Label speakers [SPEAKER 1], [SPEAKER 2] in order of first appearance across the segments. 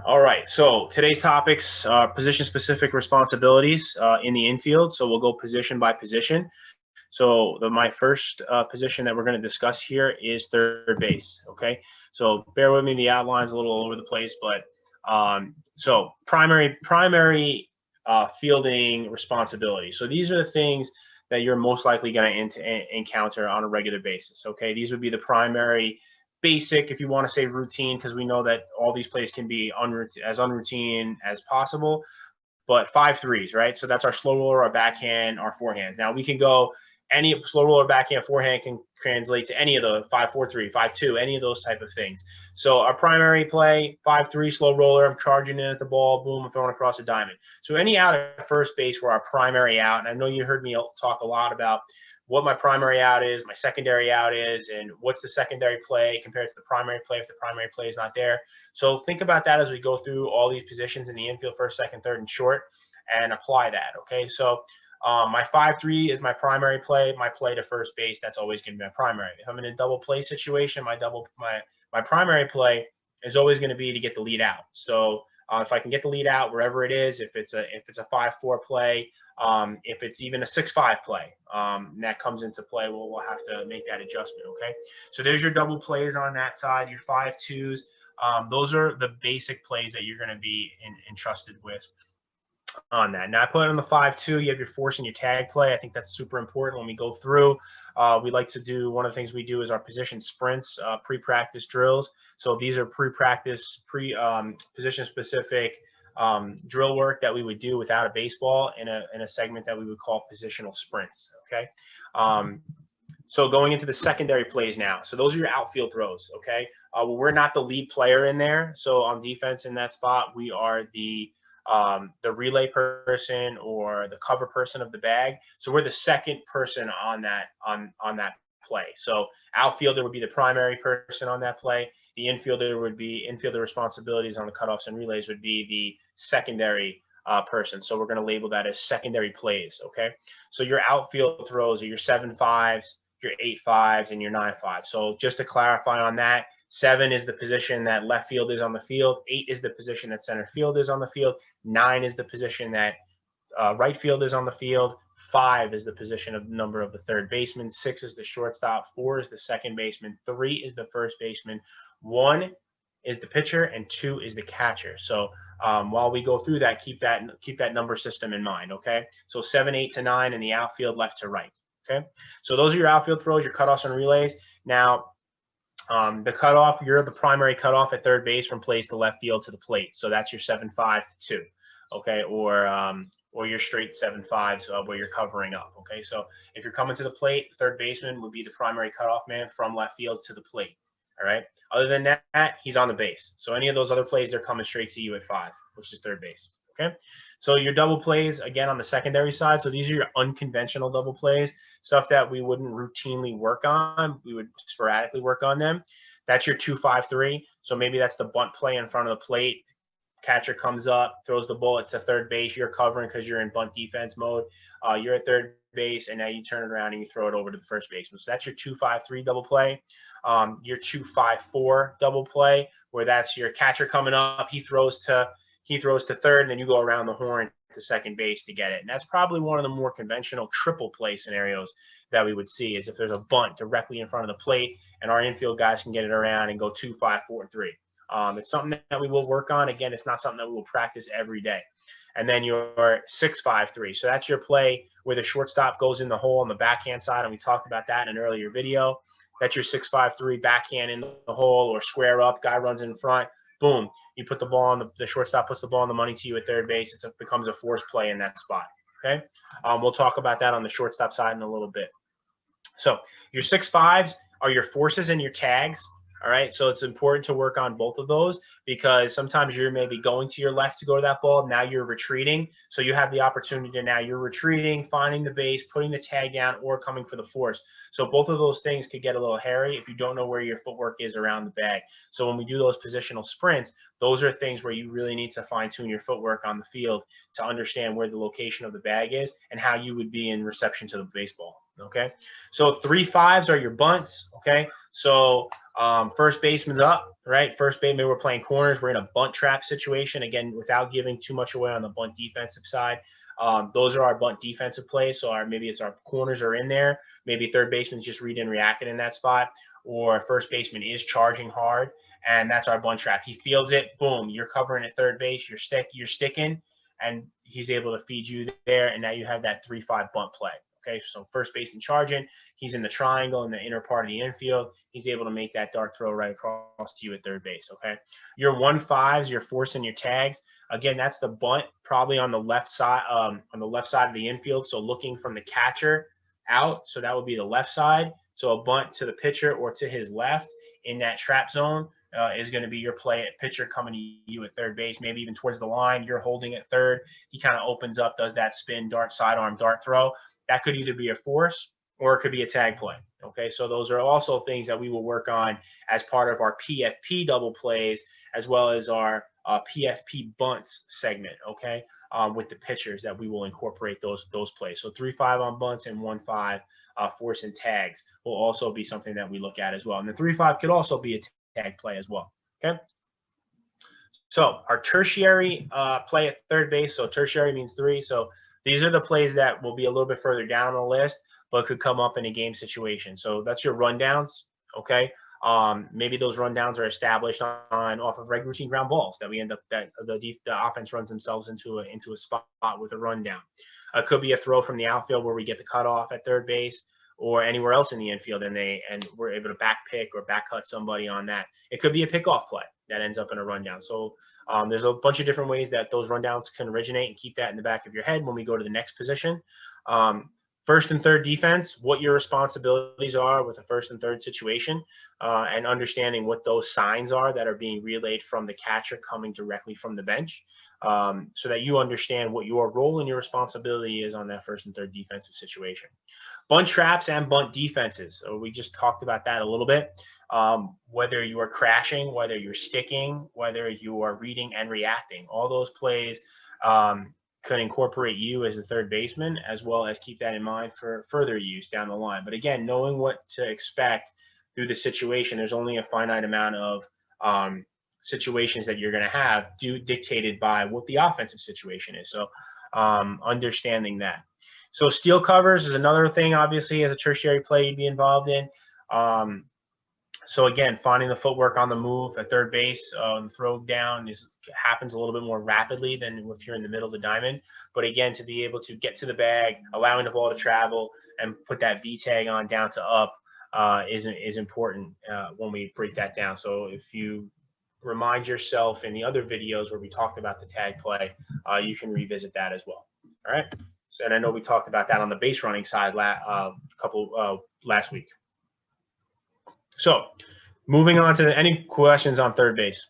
[SPEAKER 1] All right, so today's topics are position-specific responsibilities in the infield. So we'll go position by position. So my first position that we're going to discuss here is third base. Okay, so bear with me. The outline's a little all over the place, but so primary fielding responsibility. So these are the things that you're most likely going to encounter on a regular basis. Okay, these would be the primary basic, if you want to say routine, because we know that all these plays can be as unroutine as possible. But 5-3s, right? So that's our slow roller, our backhand, our forehand. Now we can go any slow roller, backhand, forehand can translate to any of the 5-4-3, 5-2, any of those type of things. So our primary play, 5-3 slow roller, I'm charging in at the ball, boom, I'm throwing across the diamond. So any out at first base were our primary out. And I know you heard me talk a lot about what my primary out is, my secondary out is, and what's the secondary play compared to the primary play if the primary play is not there. So think about that as we go through all these positions in the infield, first, second, third, and short, and apply that, okay? So my 5-3 is my primary play. My play to first base, that's always going to be my primary. If I'm in a double play situation, my primary play is always going to be to get the lead out. So if I can get the lead out wherever it is, if it's a 5-4 play, if it's even a 6-5 play, that comes into play, we'll have to make that adjustment, okay? So there's your double plays on that side, your 5-2s. Those are the basic plays that you're going to be entrusted with on that. Now I put on the 5-2, you have your force and your tag play. I think that's super important when we go through. We like to do, one of the things we do is our position sprints, pre-practice drills. So these are pre-practice, position specific drill work that we would do without a baseball in a segment that we would call positional sprints, okay? So going into the secondary plays now. So those are your outfield throws, okay? Well, we're not the lead player in there. So on defense in that spot, we are the relay person or the cover person of the bag. So we're the second person on that play. So outfielder would be the primary person on that play. The infielder would be infielder responsibilities on the cutoffs and relays would be the secondary person. So we're going to label that as secondary plays. Okay. So your outfield throws are your 7-5s, your 8-5s, and your 9-5s. So just to clarify on that, 7 is the position that left field is on the field. 8 is the position that center field is on the field. 9 is the position that right field is on the field. 5 is the position of number of the third baseman. 6 is the shortstop. 4 is the second baseman. 3 is the first baseman. 1 is the pitcher, and 2 is the catcher. So while we go through that, keep that number system in mind. Okay. So 7, 8 to 9 in the outfield, left to right. Okay. So those are your outfield throws, your cutoffs and relays. Now, the cutoff, you're the primary cutoff at third base from place to left field to the plate. So that's your 7-5 to 2, okay, or your straight 7-5s where you're covering up. Okay, so if you're coming to the plate, third baseman would be the primary cutoff man from left field to the plate. All right. Other than that, he's on the base. So any of those other plays, they're coming straight to you at 5, which is third base. Okay. So your double plays, again, on the secondary side. So these are your unconventional double plays, stuff that we wouldn't routinely work on. We would sporadically work on them. That's your 2-5-3. So maybe that's the bunt play in front of the plate. Catcher comes up, throws the bullet to third base. You're covering because you're in bunt defense mode. You're at third base, and now you turn it around and you throw it over to the first baseman. So that's your 2-5-3 double play. Your 2-5-4 double play, where that's your catcher coming up. He throws to third, and then you go around the horn to second base to get it. And that's probably one of the more conventional triple play scenarios that we would see, is if there's a bunt directly in front of the plate and our infield guys can get it around and go 2-5-4-3. It's something that we will work on. Again, it's not something that we will practice every day. And then your 6-5-3. So that's your play where the shortstop goes in the hole on the backhand side, and we talked about that in an earlier video. That's your 6-5-3, backhand in the hole or square up, guy runs in front. Boom, you put the ball on the shortstop puts the ball on the money to you at third base. It becomes a force play in that spot. Okay, we'll talk about that on the shortstop side in a little bit. So your 6-5s are your forces and your tags. All right, so it's important to work on both of those, because sometimes you're maybe going to your left to go to that ball. Now you're retreating, so you have the opportunity to, now you're retreating, finding the base, putting the tag down, or coming for the force. So both of those things could get a little hairy if you don't know where your footwork is around the bag. So when we do those positional sprints, those are things where you really need to fine tune your footwork on the field to understand where the location of the bag is and how you would be in reception to the baseball. Okay, so 3-5s are your bunts. Okay, so First baseman's up, right? First baseman, we're playing corners. We're in a bunt trap situation. Again, without giving too much away on the bunt defensive side. Those are our bunt defensive plays. So maybe it's our corners are in there. Maybe third baseman's just reading and reacting in that spot. Or first baseman is charging hard. And that's our bunt trap. He fields it. Boom. You're covering at third base. You're sticking. And he's able to feed you there. And now you have that 3-5 bunt play. Okay, so first baseman charging, he's in the triangle in the inner part of the infield. He's able to make that dart throw right across to you at third base. Okay, your 1-5s, your forcing your tags. Again, that's the bunt, probably on the left side, of the infield. So looking from the catcher out, so that would be the left side. So a bunt to the pitcher or to his left in that trap zone is going to be your play at pitcher coming to you at third base, maybe even towards the line. You're holding at third. He kind of opens up, does that spin, dart, sidearm, dart throw. That could either be a force or it could be a tag play. Okay, so those are also things that we will work on as part of our PFP double plays, as well as our PFP bunts segment. Okay, with the pitchers that we will incorporate those plays. So 3-5 on bunts and 1-5 force and tags will also be something that we look at as well. And the 3-5 could also be a tag play as well. Okay. So our tertiary play at third base. So tertiary means 3. So these are the plays that will be a little bit further down on the list, but could come up in a game situation. So that's your rundowns, okay? Maybe those rundowns are established off of regular routine ground balls that we end up that the offense runs themselves into a spot with a rundown. It could be a throw from the outfield where we get the cutoff at third base or anywhere else in the infield, and we're able to back pick or back cut somebody on that. It could be a pickoff play that ends up in a rundown. So there's a bunch of different ways that those rundowns can originate, and keep that in the back of your head when we go to the next position. First and third defense, what your responsibilities are with a first and third situation, and understanding what those signs are that are being relayed from the catcher coming directly from the bench, so that you understand what your role and your responsibility is on that first and third defensive situation. Bunt traps and bunt defenses. So we just talked about that a little bit. Whether you are crashing, whether you're sticking, whether you are reading and reacting, all those plays could incorporate you as a third baseman, as well as keep that in mind for further use down the line. But again, knowing what to expect through the situation, there's only a finite amount of situations that you're going to have dictated by what the offensive situation is. So understanding that. So steal covers is another thing, obviously, as a tertiary play you'd be involved in. So again, finding the footwork on the move at third base, the throw down happens a little bit more rapidly than if you're in the middle of the diamond. But again, to be able to get to the bag, allowing the ball to travel, and put that V tag on down to up is important when we break that down. So if you remind yourself in the other videos where we talked about the tag play, you can revisit that as well. All right. So, and I know we talked about that on the base running side last week. So moving on to any questions on third base.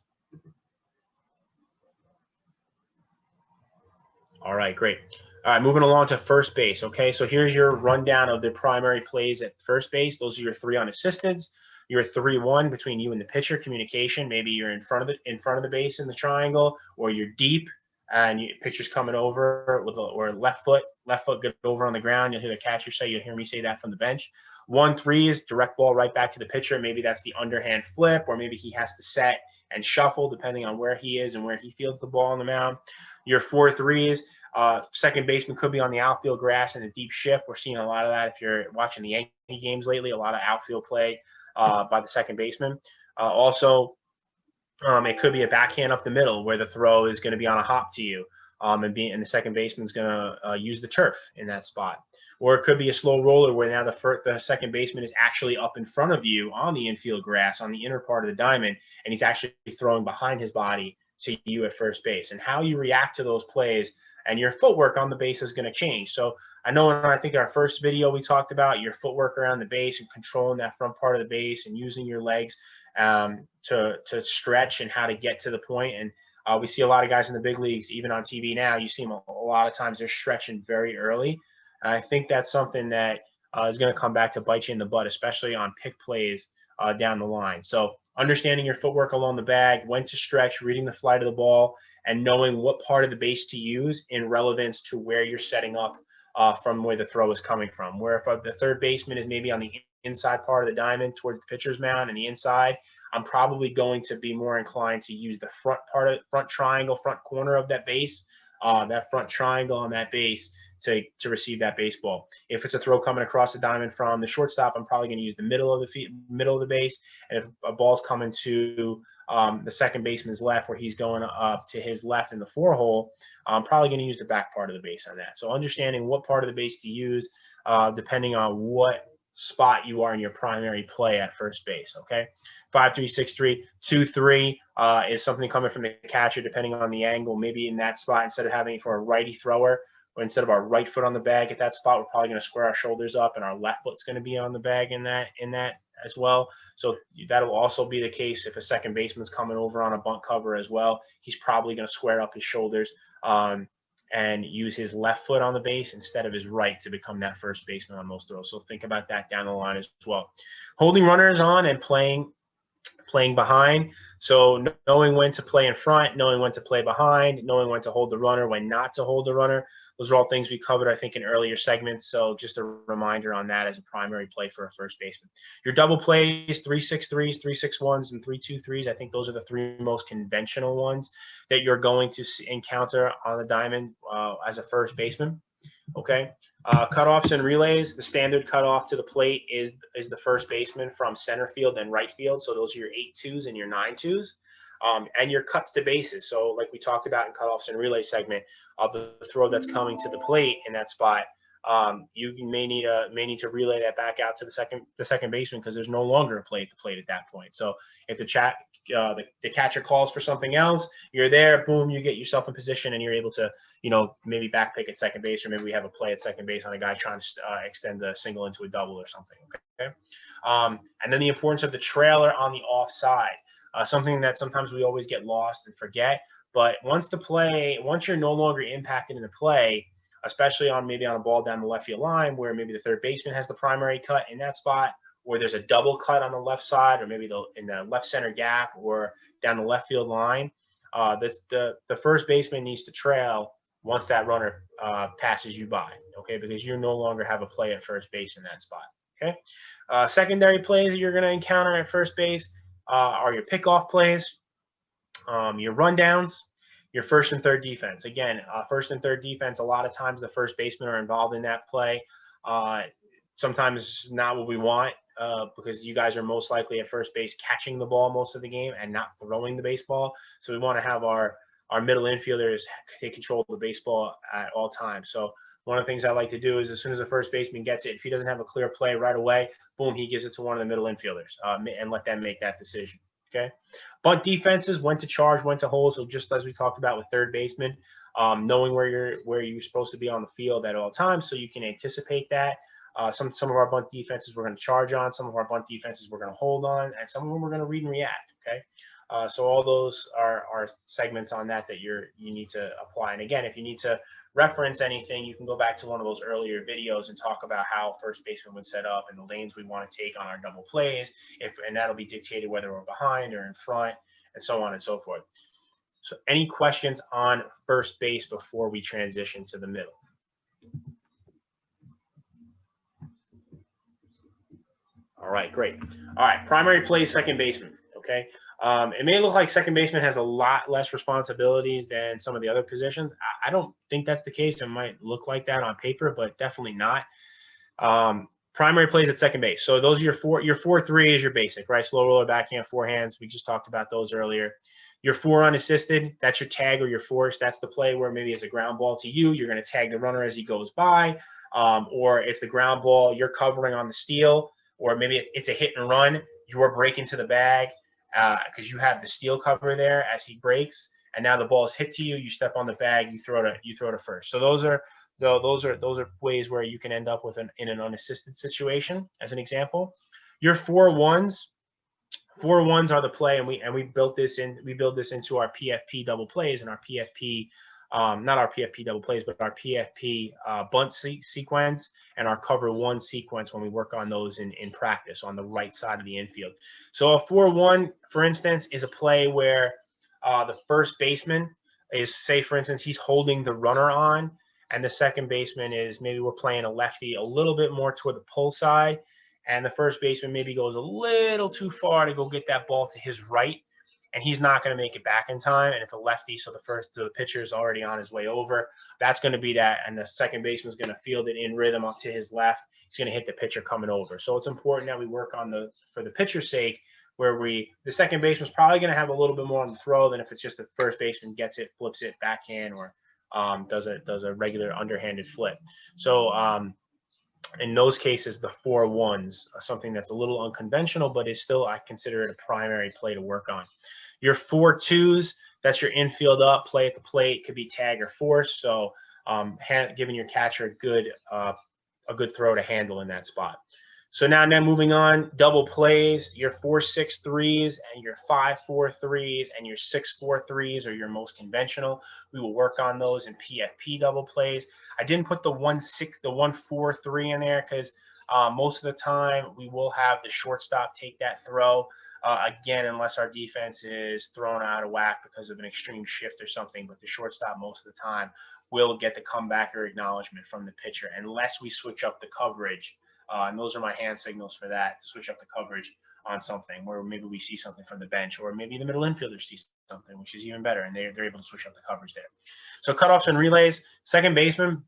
[SPEAKER 1] All right, great. All right, moving along to first base. Okay, so here's your rundown of the primary plays at first base. Those are your 3 on assistance, your 3-1 between you and the pitcher communication. Maybe you're in front of the base in the triangle, or you're deep and pitcher's coming over with or left foot get over on the ground. You'll hear the catcher say, you'll hear me say that from the bench. 1-3 is direct ball right back to the pitcher. Maybe that's the underhand flip, or maybe he has to set and shuffle depending on where he is and where he fields the ball on the mound. Your 4-3 is second baseman could be on the outfield grass in a deep shift. We're seeing a lot of that if you're watching the Yankee games lately, a lot of outfield play by the second baseman. Also, it could be a backhand up the middle where the throw is going to be on a hop to you, and the second baseman's going to use the turf in that spot. Or it could be a slow roller where now the second baseman is actually up in front of you on the infield grass on the inner part of the diamond, and he's actually throwing behind his body to you at first base. And how you react to those plays and your footwork on the base is going to change. So I know I think our first video we talked about your footwork around the base and controlling that front part of the base and using your legs to stretch and how to get to the point. And we see a lot of guys in the big leagues, even on TV now, you see them a lot of times they're stretching very early. And I think that's something that is going to come back to bite you in the butt, especially on pick plays down the line. So understanding your footwork along the bag, when to stretch, reading the flight of the ball, and knowing what part of the base to use in relevance to where you're setting up from where the throw is coming from. Where if the third baseman is maybe on the inside part of the diamond towards the pitcher's mound and the inside, I'm probably going to be more inclined to use the front triangle, front corner of that base, that front triangle on that base to receive that baseball. If it's a throw coming across the diamond from the shortstop, I'm probably going to use the middle of the base. And if a ball's coming to the second baseman's left, where he's going up to his left in the 4-hole, I'm probably going to use the back part of the base on that. So understanding what part of the base to use, depending on what spot you are in your primary play at first base. Okay, 5-3, 6-3, 2-3 is something coming from the catcher, depending on the angle. Maybe in that spot, instead of having it for a righty thrower, or instead of our right foot on the bag at that spot, we're probably going to square our shoulders up, and our left foot's going to be on the bag in that as well. So that'll also be the case if a second baseman's coming over on a bunt cover as well. He's probably going to square up his shoulders and use his left foot on the base instead of his right to become that first baseman on those throws. So think about that down the line as well. Holding runners on and playing behind. So knowing when to play in front, knowing when to play behind, knowing when to hold the runner, when not to hold the runner. Those are all things we covered, I think, in earlier segments. So just a reminder on that as a primary play for a first baseman. Your double plays, 3-6-3s, 3-6-1s, and 3-2-3s. I think those are the three most conventional ones that you're going to encounter on the diamond as a first baseman. Okay. Cutoffs and relays. The standard cutoff to the plate is the first baseman from center field and right field. So those are your 8-2s and your 9-2s. And your cuts to bases. So like we talked about in cutoffs and relay segment, of the throw that's coming to the plate in that spot, you may need to relay that back out to the second baseman, because there's no longer a play at the plate at that point. So if the catcher calls for something else, you're there, boom, you get yourself in position, and you're able to, maybe back pick at second base, or maybe we have a play at second base on a guy trying to extend a single into a double or something. Okay. And then the importance of the trailer on the offside. Something that sometimes we always get lost and forget. But once you're no longer impacted in the play, especially maybe on a ball down the left field line, where maybe the third baseman has the primary cut in that spot, or there's a double cut on the left side, or maybe in the left center gap or down the left field line, the first baseman needs to trail once that runner passes you by, okay, because you no longer have a play at first base in that spot. Okay, secondary plays that you're going to encounter at first base are your pickoff plays, your rundowns, your first and third defense. Again, first and third defense, a lot of times the first basemen are involved in that play. Sometimes it's not what we want, because you guys are most likely at first base catching the ball most of the game and not throwing the baseball. So we want to have our middle infielders take control of the baseball at all times. So one of the things I like to do is, as soon as the first baseman gets it, if he doesn't have a clear play right away, boom, he gives it to one of the middle infielders and let them make that decision. Okay. Bunt defenses, when to charge, when to hold. So just as we talked about with third baseman, knowing where you're supposed to be on the field at all times, so you can anticipate that. Some of our bunt defenses we're going to charge on, some of our bunt defenses we're going to hold on, and some of them we're going to read and react. Okay. So all those are segments on that you need to apply. And again, if you need to reference anything, you can go back to one of those earlier videos and talk about how first baseman would set up and the lanes we want to take on our double plays, and that'll be dictated whether we're behind or in front, and so on and so forth. So any questions on first base before we transition to the middle? All right, great. All right, primary play, second baseman. Okay. It may look like second baseman has a lot less responsibilities than some of the other positions. I don't think that's the case. It might look like that on paper, but definitely not. Primary plays at second base. So those are your 4-3 is your basic, right? Slow roller, backhand, forehands. We just talked about those earlier. Your 4 unassisted, that's your tag or your force. That's the play where maybe it's a ground ball to you. You're going to tag the runner as he goes by, or it's the ground ball. You're covering on the steal, or maybe it's a hit and run. You're breaking to the bag, because you have the steal cover there as he breaks, and now the ball is hit to you. You step on the bag, you throw to first. So those are ways where you can end up with in an unassisted situation. As an example, your 4-1s are the play, and we build this into our PFP double plays and our PFP. Not our PFP double plays, but our PFP bunt sequence and our cover 1 sequence when we work on those in practice on the right side of the infield. So a 4-1, for instance, is a play where the first baseman is, say, for instance, he's holding the runner on, and the second baseman is maybe we're playing a lefty a little bit more toward the pull side, and the first baseman maybe goes a little too far to go get that ball to his right, and he's not going to make it back in time. And it's a lefty, so the pitcher is already on his way over. That's going to be that, and the second baseman is going to field it in rhythm up to his left. He's going to hit the pitcher coming over. So it's important that we work on for the pitcher's sake, where the second baseman's probably going to have a little bit more on the throw than if it's just the first baseman gets it, flips it backhand, or does a regular underhanded flip. So in those cases, the 4-1s are something that's a little unconventional, but is still, I consider it a primary play to work on. Your 4-2s, that's your infield up, play at the plate, could be tag or force. So giving your catcher a good throw to handle in that spot. So now moving on, double plays, your 4-6-3s and your 5-4-3s and your 6-4-3s are your most conventional. We will work on those in PFP double plays. I didn't put the 1-4-3 in there because most of the time we will have the shortstop take that throw. Again, unless our defense is thrown out of whack because of an extreme shift or something, but the shortstop most of the time will get the comeback or acknowledgement from the pitcher unless we switch up the coverage. And those are my hand signals for that, to switch up the coverage on something where maybe we see something from the bench, or maybe the middle infielder sees something, which is even better, and they're able to switch up the coverage there. So cutoffs and relays, second baseman.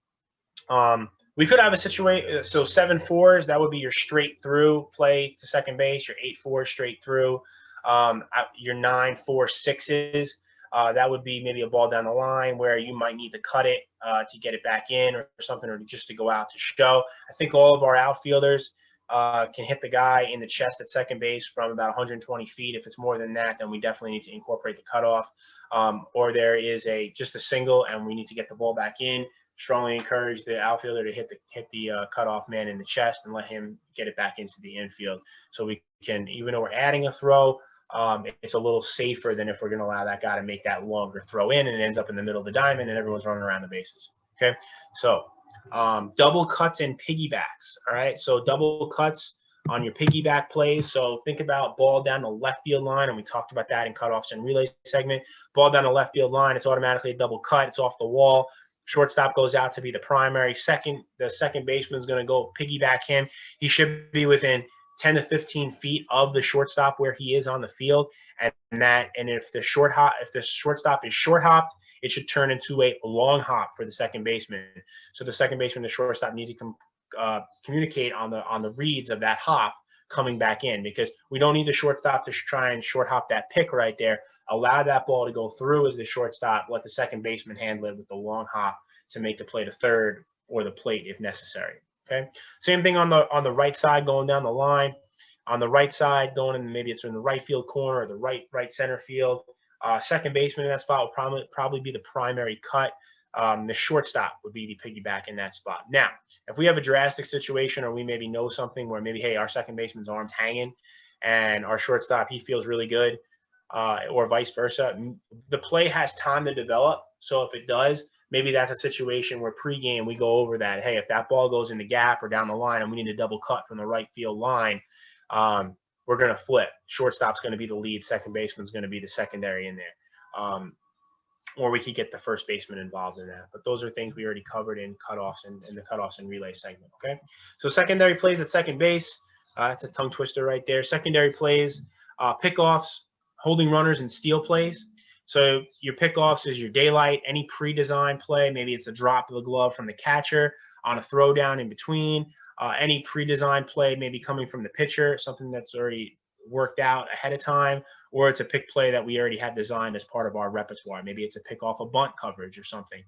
[SPEAKER 1] We could have a situation, so 7-4s, that would be your straight through play to second base, your 8-4 straight through, your 9-4-6s. That would be maybe a ball down the line where you might need to cut it to get it back in or something, or just to go out to show. I think all of our outfielders can hit the guy in the chest at second base from about 120 feet. If it's more than that, then we definitely need to incorporate the cutoff. Or there is just a single and we need to get the ball back in. Strongly encourage the outfielder to hit the cutoff man in the chest and let him get it back into the infield. So we can, even though we're adding a throw, it's a little safer than if we're going to allow that guy to make that longer throw in and it ends up in the middle of the diamond and everyone's running around the bases. Okay, so double cuts and piggybacks. All right, so double cuts on your piggyback plays. So think about ball down the left field line, and we talked about that in cutoffs and relays segment. Ball down the left field line, it's automatically a double cut. It's off the wall. Shortstop goes out to be the primary. The second baseman is going to go piggyback him. He should be within 10 to 15 feet of the shortstop where he is on the field, and if the shortstop is short hopped, it should turn into a long hop for the second baseman. So the second baseman and the shortstop need to communicate on the reads of that hop coming back in, because we don't need the shortstop to try and short hop that pick right there. Allow that ball to go through as the shortstop. Let the second baseman handle it with the long hop to make the play to third or the plate if necessary. Okay. Same thing on the right side going down the line. On the right side going in, maybe it's in the right field corner or the right center field. Second baseman in that spot will probably be the primary cut. The shortstop would be the piggyback in that spot. Now, if we have a drastic situation, or we maybe know something where maybe, hey, our second baseman's arm's hanging and our shortstop, he feels really good, or vice versa, the play has time to develop. So if it does, maybe that's a situation where pregame we go over that. Hey, if that ball goes in the gap or down the line and we need a double cut from the right field line, we're going to flip. Shortstop's going to be the lead. Second baseman's going to be the secondary in there. Or we could get the first baseman involved in that. But those are things we already covered in cutoffs and in the cutoffs and relay segment. Okay. So secondary plays at second base. That's a tongue twister right there. Secondary plays, pickoffs, holding runners, and steal plays. So your pickoffs is your daylight, any pre-designed play. Maybe it's a drop of the glove from the catcher on a throwdown in between. Any pre-designed play maybe coming from the pitcher, something that's already worked out ahead of time, or it's a pick play that we already had designed as part of our repertoire. Maybe it's a pick off a bunt coverage or something.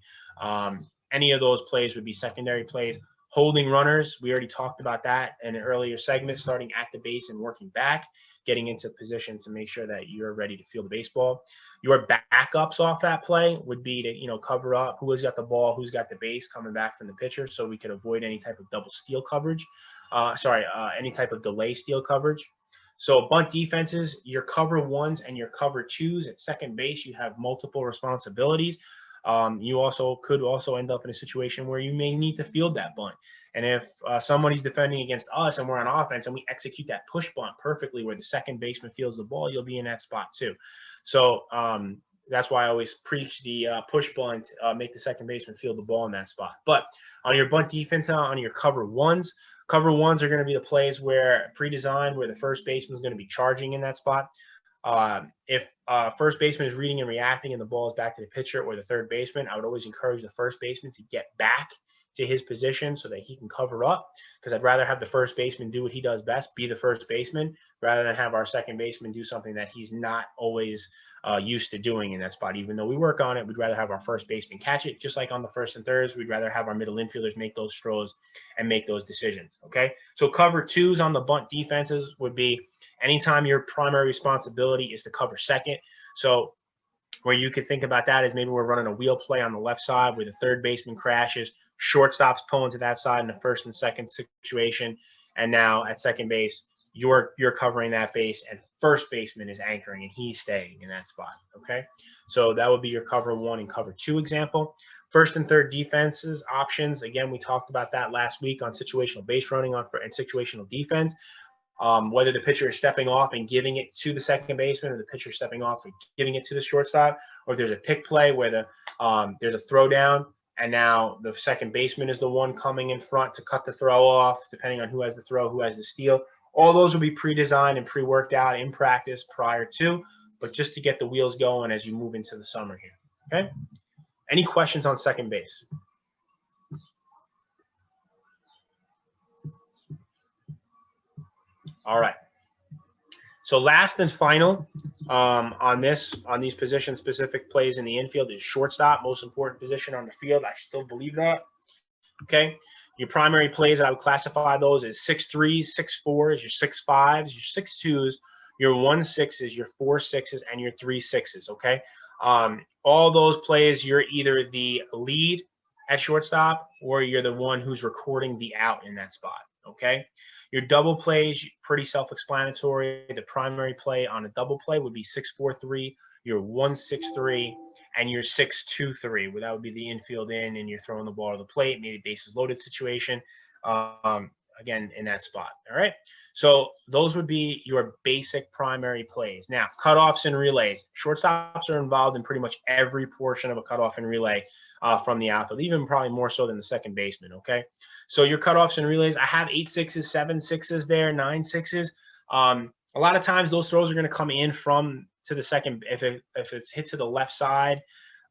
[SPEAKER 1] Any of those plays would be secondary plays. Holding runners, we already talked about that in an earlier segment, starting at the base and working back, getting into position to make sure that you're ready to field the baseball. Your backups off that play would be to, cover up who has got the ball, who's got the base coming back from the pitcher, so we could avoid any type of double steal coverage. Any type of delay steal coverage. So bunt defenses, your cover ones and your cover twos at second base, you have multiple responsibilities. You could also end up in a situation where you may need to field that bunt. And if somebody's defending against us and we're on offense and we execute that push bunt perfectly where the second baseman fields the ball, you'll be in that spot too. So that's why I always preach the push bunt, make the second baseman field the ball in that spot. But on your bunt defense, on your cover ones are going to be the plays where pre-designed, where the first baseman is going to be charging in that spot. If first baseman is reading and reacting and the ball is back to the pitcher or the third baseman, I would always encourage the first baseman to get back to his position so that he can cover up, because I'd rather have the first baseman do what he does best, be the first baseman, rather than have our second baseman do something that he's not always used to doing in that spot. Even though we work on it, we'd rather have our first baseman catch it, just like on the first and thirds. We'd rather have our middle infielders make those throws and make those decisions. Okay, so cover twos on the bunt defenses would be anytime your primary responsibility is to cover second. So where you could think about that is maybe we're running a wheel play on the left side where the third baseman crashes, shortstop's pulling to that side in the first and second situation, and now at second base you're covering that base and first baseman is anchoring and he's staying in that spot. Okay, so that would be your cover one and cover two example. First and third defenses options, again, we talked about that last week on situational base running and situational defense. Whether the pitcher is stepping off and giving it to the second baseman, or the pitcher stepping off and giving it to the shortstop, or if there's a pick play where there's a throw down and now the second baseman is the one coming in front to cut the throw off, depending on who has the throw, who has the steal. All those will be pre-designed and pre-worked out in practice prior to, but just to get the wheels going as you move into the summer here. Okay? Any questions on second base? All right. So last and final on these position-specific plays in the infield is shortstop, most important position on the field. I still believe that. Okay. Your primary plays that I would classify those as 6'3", 6'4", your 6'5", your 6'2", your 1'6", your 4'6", and your 3'6". Okay. All those plays, you're either the lead at shortstop or you're the one who's recording the out in that spot. Okay. Your double plays, pretty self-explanatory. The primary play on a double play would be 6'4'3", your 1'6'3", and your 6'2'3". That would be the infield in, and you're throwing the ball to the plate, maybe bases loaded situation, again, in that spot. All right. So those would be your basic primary plays. Now, cutoffs and relays. Shortstops are involved in pretty much every portion of a cutoff and relay from the outfield, even probably more so than the second baseman. Okay. So your cutoffs and relays, I have 8-6s, 7-6s there, 9-6s. A lot of times those throws are going to come in from to the second. If it's hit to the left side,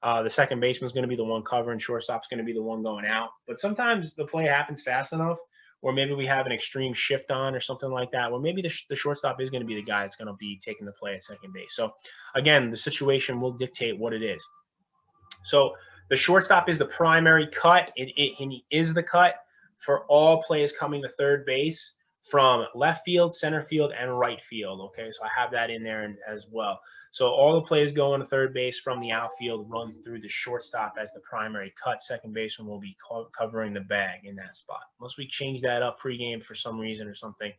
[SPEAKER 1] the second baseman is going to be the one covering, shortstop's going to be the one going out. But sometimes the play happens fast enough, or maybe we have an extreme shift on or something like that, or maybe the shortstop is going to be the guy that's going to be taking the play at second base. So again, the situation will dictate what it is. So the shortstop is the primary cut. He is the cut for all plays coming to third base from left field, center field, and right field. Okay, so I have that in there as well. So all the plays going to third base from the outfield run through the shortstop as the primary cut. Second baseman will be covering the bag in that spot. Unless we change that up pregame for some reason or something,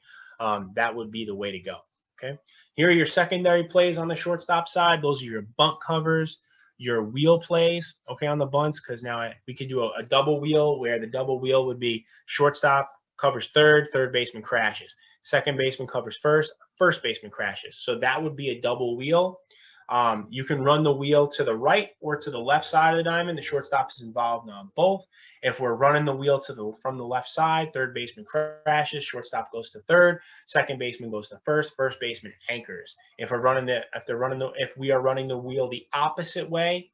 [SPEAKER 1] that would be the way to go. Okay, here are your secondary plays on the shortstop side. Those are your bunt covers, your wheel plays, okay, on the bunts, because now we could do a double wheel where the double wheel would be shortstop covers third baseman crashes. Second baseman covers first baseman crashes. So that would be a double wheel. You can run the wheel to the right or to the left side of the diamond. The shortstop is involved on both. If we're running the wheel from the left side, third baseman crashes, shortstop goes to third, second baseman goes to first baseman anchors. If we are running the wheel the opposite way,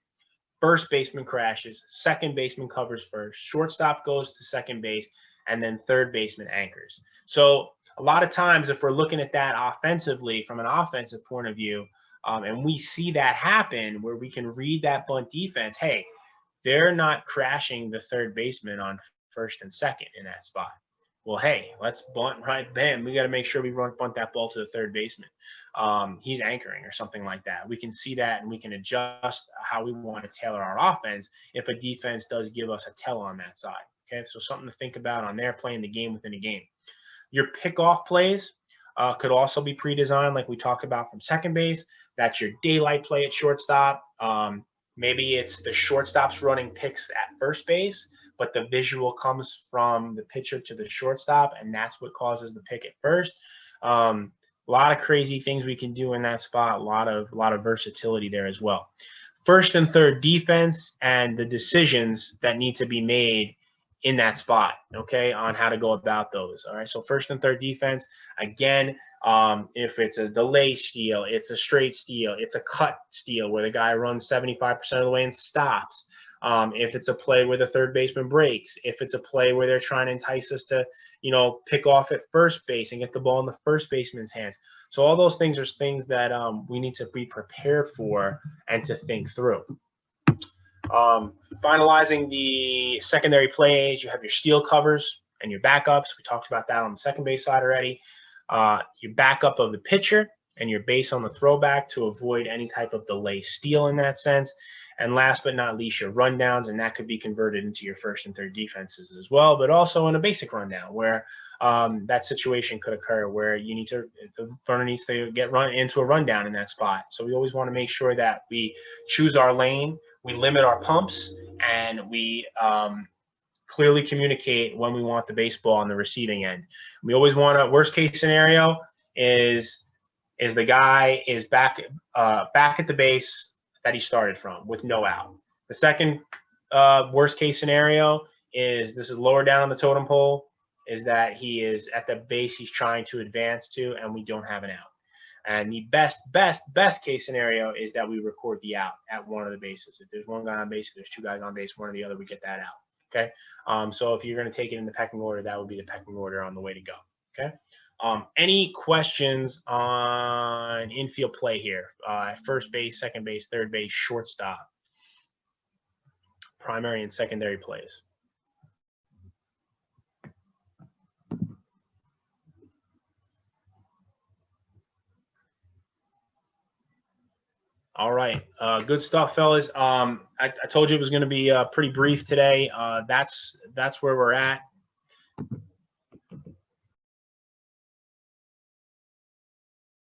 [SPEAKER 1] first baseman crashes, second baseman covers first, shortstop goes to second base, and then third baseman anchors. So a lot of times, if we're looking at that offensively from an offensive point of view, and we see that happen where we can read that bunt defense, hey, they're not crashing the third baseman on first and second in that spot. Well, hey, let's bunt right then. We got to make sure we bunt that ball to the third baseman. He's anchoring or something like that. We can see that and we can adjust how we want to tailor our offense if a defense does give us a tell on that side. Okay, so something to think about on there, playing the game within a game. Your pickoff plays could also be pre-designed like we talked about from second base. That's your daylight play at shortstop. Maybe it's the shortstop's running picks at first base, but the visual comes from the pitcher to the shortstop, and that's what causes the pick at first. A lot of crazy things we can do in that spot. A lot of versatility there as well. first and third defense and the decisions that need to be made in that spot, okay, on how to go about those. All right, so first and third defense, again, if it's a delay steal, it's a straight steal, it's a cut steal where the guy runs 75% of the way and stops. If it's a play where the third baseman breaks, if it's a play where they're trying to entice us to, you know, pick off at first base and get the ball in the first baseman's hands. So all those things are things that we need to be prepared for and to think through. Finalizing the secondary plays, you have your steal covers and your backups. We talked about that on the second base side already. Your backup of the pitcher and your base on the throwback to avoid any type of delay steal in that sense. And last but not least, your rundowns, and that could be converted into your first and third defenses as well, but also in a basic rundown where that situation could occur where you need to, the runner needs to get run into a rundown in that spot. So we always want to make sure that we choose our lane, we limit our pumps, and we clearly communicate when we want the baseball on the receiving end. We always want a worst case scenario is the guy is back at the base that he started from with no out. The second worst case scenario is this is lower down on the totem pole, is that he is at the base he's trying to advance to and we don't have an out. And the best case scenario is that we record the out at one of the bases. If there's one guy on base, if there's two guys on base, one or the other, we get that out. Okay. So if you're going to take it in the pecking order, that would be the pecking order on the way to go. Okay. Any questions on infield play here? First base, second base, third base, shortstop, primary and secondary plays. All right, good stuff, fellas. I told you it was going to be pretty brief today. That's where we're at.